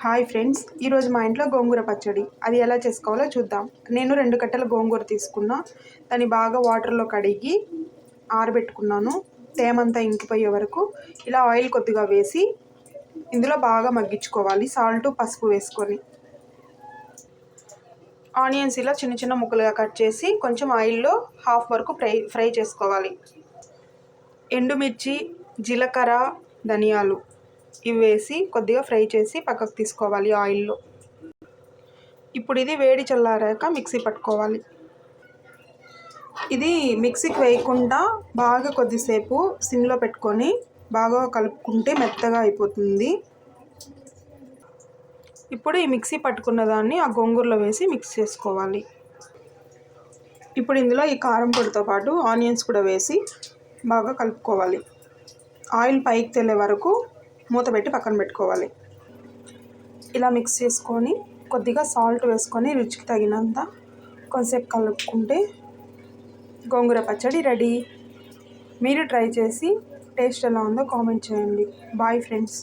Hi friends, ఈరోజు మా ఇంట్లో గోంగూర పచ్చడి అది ఎలా చేసుకోవాలో చూద్దాం. నేను 2 కట్టల గోంగూర తీసుకున్నా. దాన్ని బాగా వాటర్లో కడిగి ఆరబెట్టుకున్నాను. తేమంతా ఇంకిపోయే వరకు ఇలా ఆయిల్ కొద్దిగా వేసి ఇందులో బాగా మగ్గించుకోవాలి. సాల్ట్, పసుపు వేసుకొని ఆనియన్స్ ఇలా చిన్న చిన్న ముక్కలుగా కట్ చేసి కొంచెం ఆయిల్లో హాఫ్ వరకు ఫ్రై చేసుకోవాలి. ఎండుమిర్చి, జీలకర్ర, ధనియాలు ఇవి వేసి కొద్దిగా ఫ్రై చేసి పక్కకు తీసుకోవాలి ఆయిల్లో. ఇప్పుడు ఇది వేడి చల్లారాక మిక్సీ పట్టుకోవాలి. ఇది మిక్సీకి వేయకుండా బాగా కొద్దిసేపు సిమ్లో పెట్టుకొని బాగా కలుపుకుంటే మెత్తగా అయిపోతుంది. ఇప్పుడు ఈ మిక్సీ పట్టుకున్న దాన్ని ఆ గోంగూరలో వేసి మిక్స్ చేసుకోవాలి. ఇప్పుడు ఇందులో ఈ కారం పొడితో పాటు ఆనియన్స్ కూడా వేసి బాగా కలుపుకోవాలి. ఆయిల్ పైకి తేలే వరకు మూత పెట్టి పక్కన పెట్టుకోవాలి. ఇలా మిక్స్ చేసుకొని కొద్దిగా సాల్ట్ వేసుకొని రుచికి తగినంత కొంచెంసేపు కలుపుకుంటే గోంగూర పచ్చడి రెడీ. మీరు ట్రై చేసి టేస్ట్ ఎలా ఉందో కామెంట్ చేయండి. Bye friends.